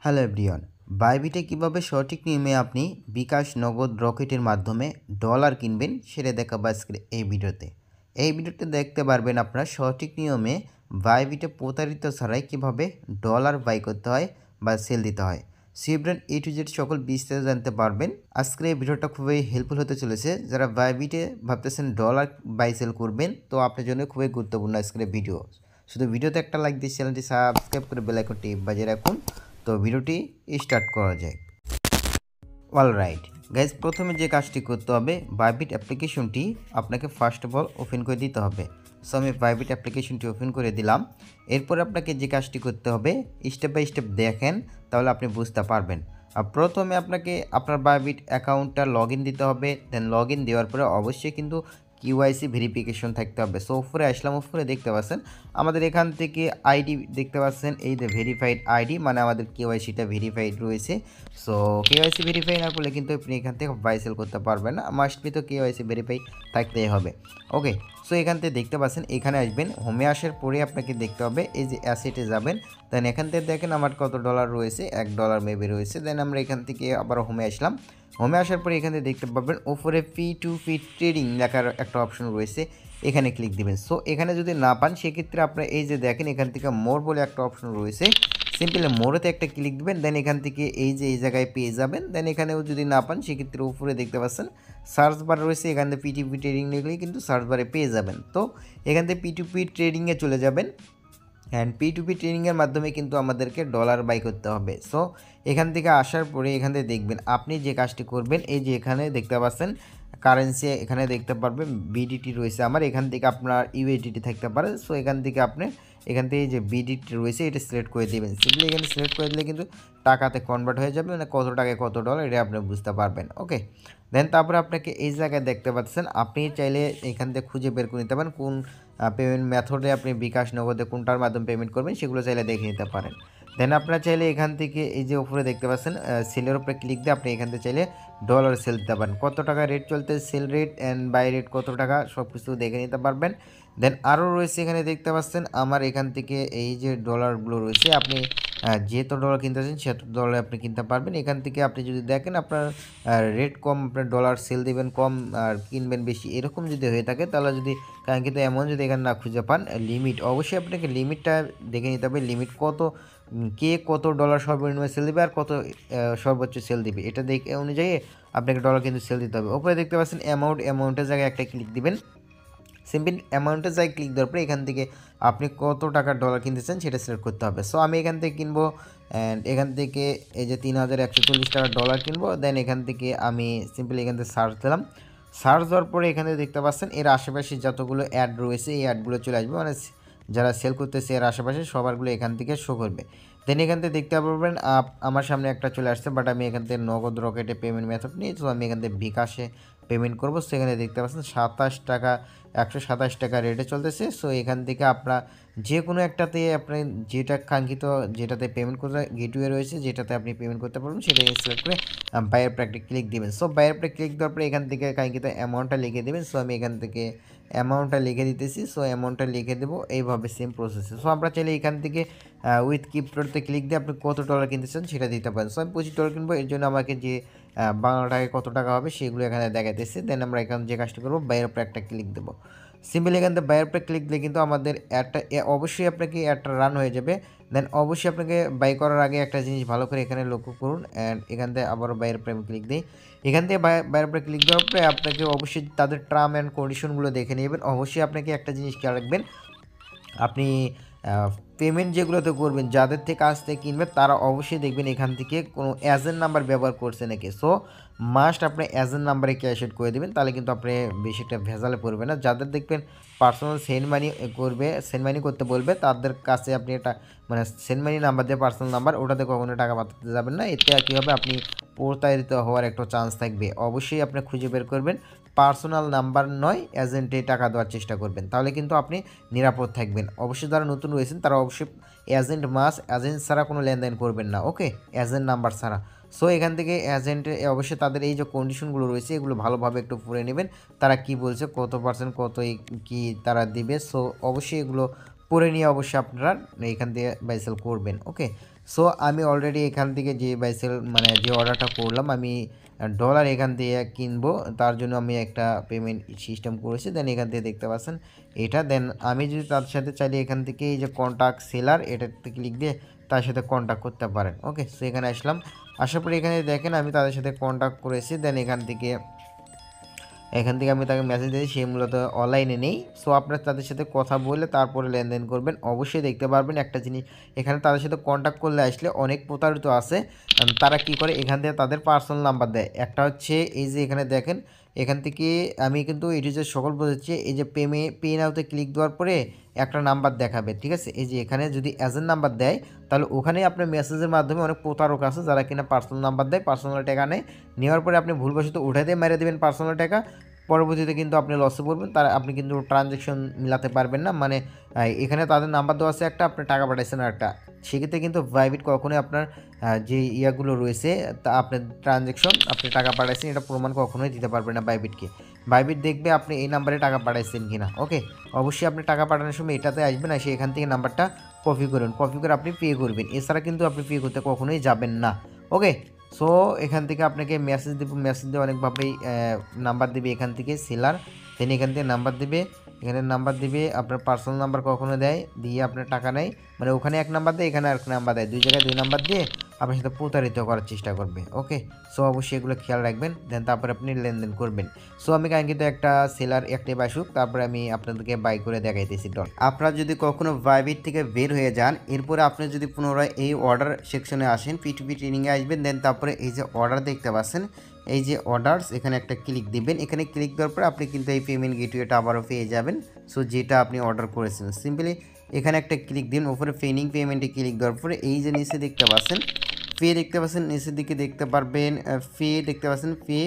Hello everyone, বাইবিটে কিভাবে সঠিক নিয়মে আপনি বিকাশ নগদ রকেটের মাধ্যমে ডলার কিনবেন সেটা দেখাবো আজকের এই ভিডিওতে। এই ভিডিওতে দেখতে পারবেন আপনারা সঠিক নিয়মে বাইবিটে প্রতারিত ছাড়াই কিভাবে ডলার বাই করতে হয় বা সেল দিতে হয়। সিব্রেন এ টু জেড সকল বিস্তারিত জানতে পারবেন। আজকের এই ভিডিওটা খুবই হেল্পফুল হতে চলেছে। যারা বাইবিটে ভাবতেছেন ডলার বাই সেল করবেন, তো আপনার জন্য খুবই গুরুত্বপূর্ণ আজকের এই ভিডিও। শুধু ভিডিওতে একটা লাইক দিয়ে চ্যানেলটি সাবস্ক্রাইব করে বেল আইকনটি বাজিয়ে রাখুন। তো ভিডিওটি স্টার্ট করা যায়। অলরাইট গাইজ, প্রথমে যে কাজটি করতে হবে, বাইবিট অ্যাপ্লিকেশনটি আপনাকে ফার্স্ট অফ অল ওপেন করে দিতে হবে। সো আমি বাইবিট অ্যাপ্লিকেশনটি ওপেন করে দিলাম। এরপর আপনাকে যে কাজটি করতে হবে স্টেপ বাই স্টেপ দেখেন, তাহলে আপনি বুঝতে পারবেন। আর প্রথমে আপনাকে আপনার বাইবিট অ্যাকাউন্টটা লগ ইন দিতে হবে। দেন লগ ইন দেওয়ার পরে অবশ্যই কিন্তু কিউআইসি ভেরিফিকেশন থাকতে হবে। সো উপরে আসলাম, উপরে দেখতে পাচ্ছেন আমাদের এখান থেকে আইডি দেখতে পাচ্ছেন, এই যে ভেরিফাইড আইডি, মানে আমাদের কেওয়াইসিটা ভেরিফাইড রয়েছে। সো কেওয়াইসি ভেরিফাই না করলে কিন্তু আপনি এখান থেকে বাই সেল করতে পারবেন না, মাস্ট বি তো কেওয়াইসি ভেরিফাই থাকতেই হবে। ওকে, সো এখান থেকে দেখতে পাচ্ছেন, এখানে আসবেন, হোমে আসার পরে আপনাকে দেখতে হবে এই যে অ্যাসেটে যাবেন। দেন এখান থেকে দেখেন আমার কত ডলার রয়েছে, $1 মেবি রয়েছে। দেন আমরা এখান থেকে আবার হোমে আসলাম। হোমে আসার পরে এখানে দেখতে পাবেন উপরে P2P ট্রেডিং লেখার একটা অপশন রয়েছে, এখানে ক্লিক দিবেন। সো এখানে যদি না পান সেক্ষেত্রে আপনার এই যে দেখেন এখান থেকে মোর বলে একটা অপশন রয়েছে, সিম্পলি মোড়েতে একটা ক্লিক দিবেন। দেন এখান থেকে এই যে এই জায়গায় পেয়ে যাবেন। দেন এখানেও যদি না পান সেক্ষেত্রে উপরে দেখতে পাচ্ছেন সার্চ বার রয়েছে, এখান থেকে P2P ট্রেডিং লিখলেই কিন্তু সার্চ বারে পেয়ে যাবেন। তো এখান থেকে P2P ট্রেডিংয়ে চলে যাবেন। অ্যান্ড P2P ট্রেনিংয়ের মাধ্যমে কিন্তু আমাদেরকে ডলার বাই করতে হবে। সো এখান থেকে আসার পরে এখান থেকে দেখবেন আপনি যে কাজটি করবেন, এই যে এখানে দেখতে পাচ্ছেন কারেন্সি, এখানে দেখতে পারবেন বিডিটি রয়েছে আমার, এখান থেকে আপনার ইউএসডিটি থাকতে পারে। সো এখান থেকে আপনি এখান থেকে যে বিডিটি রয়েছে এটা সিলেক্ট করে দেবেন। সিম্পলি এখানে সিলেক্ট করে দিলে কিন্তু টাকাতে কনভার্ট হয়ে যাবে, মানে কত টাকায় কত ডলার এটা আপনি বুঝতে পারবেন। ওকে, দেন তারপরে আপনাকে এই জায়গায় দেখতে পাচ্ছেন, আপনি চাইলে এখান থেকে খুঁজে বের করে নিতে পারেন কোন পেমেন্ট মেথডে আপনি বিকাশ নগদে কোনটার মাধ্যমে পেমেন্ট করবেন সেগুলো চাইলে দেখে নিতে পারেন। দেন আপনারা চাইলে এখান থেকে এই যে উপরে দেখতে পাচ্ছেন সেলের উপরে ক্লিক দিয়ে আপনি এখান থেকে চাইলে ডলার সেল দিতে পারেন, কত টাকা রেট চলতে, sell rate and buy rate কত টাকা, সব কিছু দেখে নিতে পারবেন। দেন আরও রয়েছে এখানে দেখতে পাচ্ছেন আমার এখান থেকে এই যে ডলারগুলো রয়েছে, আপনি যেহেতু ডলার কিনতেছেন সেহেতু ডলার আপনি কিনতে পারবেন। এখান থেকে আপনি যদি দেখেন আপনার রেট কম, আপনার ডলার সেল দিবেন কম আর কিনবেন বেশি, এরকম যদি হয়ে থাকে তাহলে যদি কারণ কিন্তু এমন যদি এখানে না খুঁজে পান, লিমিট অবশ্যই আপনাকে লিমিটটা দেখে নিতে হবে, লিমিট কত, কে কত ডলার সর্বনিম্ন সেল দিবে আর কত সর্বোচ্চ সেল দিবে, এটা দেখে অনুযায়ী আপনাকে ডলার কিন্তু সেল দিতে হবে। ওপরে দেখতে পাচ্ছেন অ্যামাউন্টের জায়গায় একটা ক্লিক দিবেন। সিম্পল অ্যামাউন্টের জায়গায় ক্লিক দেওয়ার পরে এখান থেকে আপনি কত টাকার ডলার কিনতে চান সেটা সিলেক্ট করতে হবে। সো আমি এখান থেকে কিনবো, অ্যান্ড এখান থেকে এই যে 3140 টাকার ডলার কিনবো। দেন এখান থেকে আমি সিম্পলি এখান থেকে সার্চ দিলাম। সার্চ দেওয়ার পরে এখানে দেখতে পাচ্ছেন এর আশেপাশে যতগুলো অ্যাড রয়েছে এই অ্যাডগুলো চলে আসবে, মানে যারা সেল করতেছে এর আশেপাশে সবারগুলো এখান থেকে শো করবে। দেন এখান থেকে দেখতে পারবেন আমার সামনে একটা চলে আসছে, বাট আমি এখান থেকে নগদ রকেটে পেমেন্ট মেথড নিই, তো আমি এখান থেকে বিকাশে পেমেন্ট করবো। সেখানে দেখতে পাচ্ছেন 27 টাকা, 127 টাকা রেটে চলতেছে। সো এখান থেকে আপনার যে কোনো একটাতে আপনি যেটা কাঙ্ক্ষিত, যেটাতে পেমেন্ট করতে গেটওয়ে রয়েছে, যেটাতে আপনি পেমেন্ট করতে পারবেন সেটা সিলেক্ট করে বাইরের প্রাকটি ক্লিক দিবেন। সো বাইরের প্রাকটি ক্লিক দেওয়ার পরে এখান থেকে কাঙ্ক্ষিত অ্যামাউন্টটা লিখে দেবেন। সো আমি এখান থেকে অ্যামাউন্টটা লিখে দিতেছি। সো অ্যামাউন্টটা লিখে দেবো এইভাবে সেম প্রসেসে। সো আমরা চাইলে এখান থেকে উইথ ক্রিপ্টোতে ক্লিক দিয়ে আপনি কত ডলার কিনতে চান সেটা দিতে পারেন। সো আমি $25 কিনবো, এর জন্য আমাকে যে বাংলা টাকায় কত টাকা হবে সেগুলো এখানে দেখাইতেছে। দেন আমরা এখানে যে কাজটা করবো বাইরের উপরে একটা ক্লিক দেবো। সিম্পলি এখান থেকে বাইরের উপরে ক্লিক দিলে কিন্তু আমাদের অ্যাডটা অবশ্যই আপনাকে অ্যাডটা রান হয়ে যাবে। দেন অবশ্যই আপনাকে বাই করার আগে একটা জিনিস ভালো করে এখানে লক্ষ্য করুন। অ্যান্ড এখান থেকে আবারও বাইরের উপরে আমি ক্লিক দিই। এখান থেকে বাইরের উপরে ক্লিক দেওয়ার পরে আপনাকে অবশ্যই তাদের টার্ম অ্যান্ড কন্ডিশনগুলো দেখে নেবেন। অবশ্যই আপনাকে একটা জিনিস খেয়াল রাখবেন, আপনি পেমেন্ট যেগুলোতে করবেন, যাদের থেকে কাছ থেকে কিনবেন তারা অবশ্যই দেখবেন এখান থেকে কোনো এজেন্ট নাম্বার ব্যবহার করছে নাকি। সো মাস্ট আপনি এজেন্ট নাম্বারে ক্যাশ আউট করে দেবেন, তাহলে কিন্তু আপনি বেশি একটা ভেজালে পড়বে না। যাদের দেখবেন পার্সোনাল সেন্ড মানি করবে, সেন্ড মানি করতে বলবে, তাদের কাছে আপনি এটা মানে সেন্ড মানি নাম্বার দিয়ে পার্সোনাল নাম্বার, ওটাতে কখনো টাকা পাঠাতে যাবেন না। এতে কী হবে, আপনি প্রতারিত হওয়ার একটা চান্স থাকবে। অবশ্যই আপনি খুঁজে বের করবেন পার্সোনাল নাম্বার নয়, এজেন্টে টাকা দেওয়ার চেষ্টা করবেন, তাহলে কিন্তু আপনি নিরাপদ থাকবেন। অবশ্যই যারা নতুন রয়েছেন তারা অবশ্যই এজেন্ট এজেন্ট ছাড়া কোনো লেনদেন করবেন না। ওকে, এজেন্ট নাম্বার ছাড়া। সো এখান থেকে এজেন্টে অবশ্যই তাদের এই যে কন্ডিশনগুলো রয়েছে এগুলো ভালোভাবে একটু পড়ে নেবেন, তারা কি বলছে, কত পার্সেন্ট কত কি তারা দিবে। সো অবশ্যই এগুলো পড়ে নিয়ে অবশ্যই আপনারা এখান থেকে বাই সেল করবেন। ওকে, সো আমি অলরেডি এখান থেকে যে বাইসেল মানে যে অর্ডারটা করলাম আমি ডলার এখান থেকে কিনবো, তার জন্য আমি একটা পেমেন্ট সিস্টেম করেছি। দেন এখান থেকে দেখতে পাচ্ছেন এটা। দেন আমি যদি তার সাথে চাইলে এখান থেকে এই যে কন্ট্যাক্ট সেলার এটাতে ক্লিক দিয়ে তার সাথে কন্ট্যাক্ট করতে পারেন। ওকে, সো এখানে আসলাম, আসার পরে এখানে দেখেন আমি তাদের সাথে কন্ট্যাক্ট করেছি। দেন এখান থেকে আমি তাকে মেসেজ দিয়েছি, সে মূলত অনলাইনে নেই। সো আপনারা তাদের সাথে কথা বলে তারপরে লেনদেন করবেন। অবশ্যই দেখতে পারবেন একটা জিনিস, এখানে তাদের সাথে কন্ট্যাক্ট করলে আসলে অনেক প্রতারিত আছে। তারা কি করে, এখান থেকে তাদের পার্সোনাল নাম্বার দেয়। একটা হচ্ছে এই যে এখানে দেখেন, এখান থেকে আমি কিন্তু এটি যে সকল বোঝাচ্ছি, এই যে পে নাওতে ক্লিক দেওয়ার পরে একটা নাম্বার দেখাবে, ঠিক আছে। এই যে এখানে যদি এজেন্ট নাম্বার দেয় তাহলে ওখানে আপনার মেসেজের মাধ্যমে অনেক প্রতারক আছে যারা কিনা পার্সোনাল নাম্বার দেয়, পার্সোনাল টাকা নেয়, নেওয়ার পরে আপনি ভুলবশত উঠে দিয়ে মেরে দেবেন পার্সোনাল টাকা। পরবর্তীতে কিন্তু আপনি লসে পড়বেন, তার আপনি কিন্তু ট্রানজ্যাকশন মিলাতে পারবেন না। মানে এখানে তাদের নাম্বার দেওয়া আছে একটা, আপনি টাকা পাঠাইছেন একটা, সেক্ষেত্রে কিন্তু বাইবিট কখনোই আপনার যে ইয়াগুলো রয়েছে তা আপনার ট্রানজ্যাকশন আপনি টাকা পাঠাইছেন এটা প্রমাণ কখনোই দিতে পারবেন না বাইবিটকে। বাইবিট দেখবে আপনি এই নাম্বারে টাকা পাঠাইছেন কিনা। ওকে, অবশ্যই আপনি টাকা পাঠানোর সময় এটাতে আসবেন, আর এখান থেকে নাম্বারটা কপি করবেন, কপি করে আপনি পে করবেন, এছাড়া কিন্তু আপনি পে করতে কখনোই যাবেন না। ওকে, সো এখান থেকে আপনাকে মেসেজ দেবো, মেসেজ দিয়ে অনেকভাবেই নাম্বার দেবে এখান থেকে সেলার। দেন এখান থেকে নাম্বার দেবে, এখানে নাম্বার দিবে, আপনার পার্সোনাল নাম্বার কখনো দেয়, দিয়ে আপনার টাকা নেয়, মানে ওখানে এক নাম্বার দেয় এখানে আরেক নাম্বার দেয়, দুই জায়গায় দুই নাম্বার দিয়ে আপনার সাথে প্রতারিত করার চেষ্টা করবে। ওকে, সো অবশ্যই এগুলো খেয়াল রাখবেন, দেন তারপরে আপনি লেনদেন করবেন। সো আমি কাঙ্ক্ষিত একটা সেলার অ্যাক্টিভ আসুক, তারপরে আমি আপনাদেরকে বাই করে দেখাইতেছি ডল। আপনারা যদি কখনো বাইবিট থেকে বের হয়ে যান, এরপরে আপনি যদি পুনরায় এই অর্ডার সেকশনে আসেন, পিটুপি ট্রেনিংয়ে আসবেন, দেন তারপরে এই যে অর্ডার দেখতে পাচ্ছেন, এই যে অর্ডারস এখানে একটা ক্লিক দিবেন। এখানে ক্লিক দেওয়ার পরে আপনি কিন্তু এই পেমেন্ট গেটওয়েটা আবারও পেয়ে যাবেন। সো যেটা আপনি অর্ডার করেছেন সিম্পলি এখানে একটা ক্লিক দিন, উপরে পেন্ডিং পেমেন্টে ক্লিক দেওয়ার পরে এই যে নিচে দেখতে পাচ্ছেন পে দেখতে পাচ্ছেন, নিচের দিকে দেখতে পারবেন পে দেখতে পাচ্ছেন, পে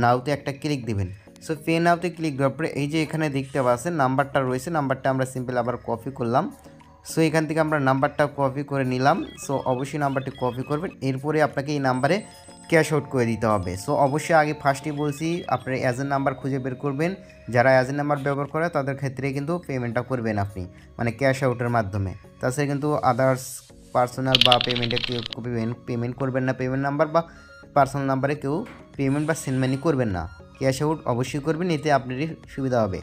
নাওতে একটা ক্লিক দিবেন। সো পে নাওতে ক্লিক দেওয়ার পরে এই যে এখানে দেখতে পাচ্ছেন নাম্বারটা রয়েছে, নাম্বারটা আমরা সিম্পল আবার কপি করলাম। সো এখান থেকে আমরা নাম্বারটা কপি করে নিলাম। সো অবশ্যই নাম্বারটি কপি করবেন, এরপরে আপনাকে এই নাম্বারে ক্যাশ আউট করে দিতে হবে। সো অবশ্যই আগে ফার্স্টেই বলছি আপনার এজেন্ট নাম্বার খুঁজে বের করবেন, যারা এজেন্ট নাম্বার ব্যবহার করে তাদের ক্ষেত্রে কিন্তু পেমেন্টটা করবেন আপনি, মানে ক্যাশ আউটের মাধ্যমে। তাছাড়া কিন্তু আদার্স পার্সোনাল বা পেমেন্টে কেউ পেমেন্ট করবেন না, পেমেন্ট নাম্বার বা পার্সোনাল নাম্বারে কেউ পেমেন্ট বা সেন্ড মানি করবেন না, ক্যাশ আউট অবশ্যই করবেন, এতে আপনারই সুবিধা হবে।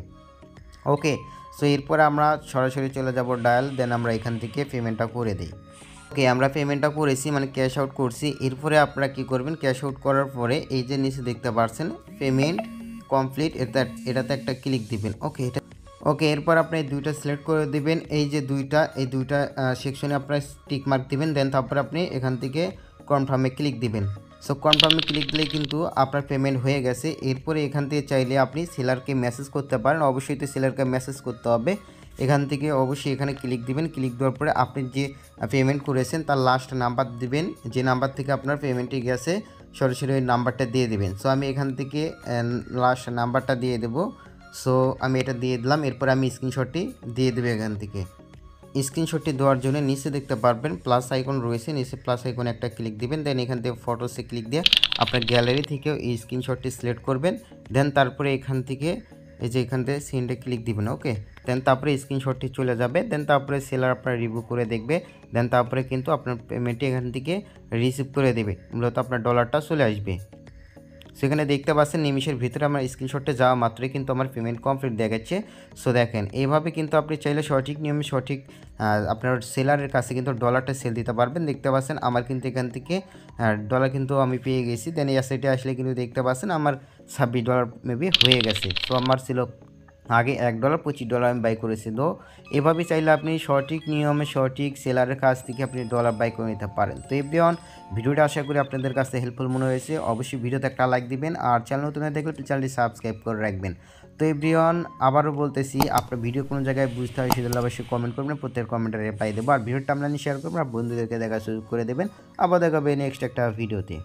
ওকে, সো এরপরে আমরা সরাসরি চলে যাব ডায়াল, দেন আমরা এখান থেকে পেমেন্টটা করে দিই। ওকে, আমরা পেমেন্টটা করেছি মানে ক্যাশ আউট করছি। এরপরে আপনারা কি করবেন, ক্যাশ আউট করার পরে এই যে নিচে দেখতে পাচ্ছেন পেমেন্ট কমপ্লিট, এটাতে একটা ক্লিক দিবেন। ওকে, এরপর আপনি দুইটা সিলেক্ট করে দিবেন, এই যে এই দুইটা সেকশনে আপনার টিক মার্ক দিবেন, দেন তারপরে আপনি এখান থেকে কনফার্মে ক্লিক দিবেন। সো কনফার্মে ক্লিক দিলে কিন্তু আপনার পেমেন্ট হয়ে গেছে। এরপরে এখান থেকে চাইলে আপনি সেলারকে মেসেজ করতে পারেন, অবশ্যই তো সেলারকে মেসেজ করতে হবে। এখান থেকে অবশ্যই এখানে ক্লিক দিবেন, ক্লিক দেওয়ার পরে আপনি যে পেমেন্ট করেছেন তার লাস্ট নাম্বার দিবেন, যে নাম্বার থেকে আপনার পেমেন্টটি গেছে সরাসরি ওই নাম্বারটা দিয়ে দেবেন। সো আমি এখান থেকে লাস্ট নাম্বারটা দিয়ে দেবো। সো আমি এটা দিয়ে দিলাম, এরপর আমি স্ক্রিনশটটি দিয়ে দেবো। এখান থেকে স্ক্রিনশটটি দেওয়ার জন্য নিচে দেখতে পারবেন প্লাস আইকন রয়েছে, নিচে প্লাস আইকনে একটা ক্লিক দিবেন, দেন এখান থেকে ফটোসে ক্লিক দিয়ে আপনার গ্যালারি থেকেও এই স্ক্রিনশটটি সিলেক্ট করবেন। দেন তারপরে এখান থেকে এই যে এখান থেকে সেন্ডে ক্লিক দিবেন। ওকে, দেন তারপরে স্ক্রিনশটটি চলে যাবে, দেন তারপরে সেলার আপনার রিভিউ করে দেখবে, দেন তারপরে কিন্তু আপনার পেমেন্টটি এখান থেকে রিসিভ করে দেবে, মূলত আপনার ডলারটা চলে আসবে। সেখানে দেখতে পাচ্ছেন নিমিশের ভিতরে আমার স্ক্রিনশটে যাওয়া মাত্রই কিন্তু আমার পেমেন্ট কমপ্লিট দেখাচ্ছে। সো দেখেন এইভাবে কিন্তু আপনি চাইলে সঠিক নিয়মে সঠিক আপনার সেলারের কাছে কিন্তু ডলারটা সেল দিতে পারবেন। দেখতে পাচ্ছেন আমার কিন্তু এখান থেকে ডলার কিন্তু আমি পেয়ে গেছি। দেন এই সাইটে আসলে কিন্তু দেখতে পাচ্ছেন আমার $26 মেবি হয়ে গেছে। সো আমার ছিল আগে $1 $25 আমি বাই করেছি। তো এভাবে চাইলে আপনি সঠিক নিয়মে সঠিক সেলারের কাছ থেকে আপনি ডলার বাই করে নিতে পারেন। তো এভরিওয়ান, ভিডিওটা আশা করি আপনাদের কাছে হেল্পফুল মনে হয়েছে। অবশ্যই ভিডিওতে একটা লাইক দিবেন, আর চ্যানেল নতুন হয়ে দেখলে চ্যানেলটি সাবস্ক্রাইব করে রাখবেন। তো এভরিওয়ান, আবারও বলতেছি আপনার ভিডিও কোনো জায়গায় বুঝতে হয় সেগুলো অবশ্যই কমেন্ট করবেন, প্রত্যেক কমেন্টে রিপ্লাই দেবো, আর ভিডিওটা আপনারা শেয়ার করবেন আর বন্ধুদেরকে দেখার সুযোগ করে দেবেন। আবার দেখাবে নেক্সট একটা ভিডিওতে।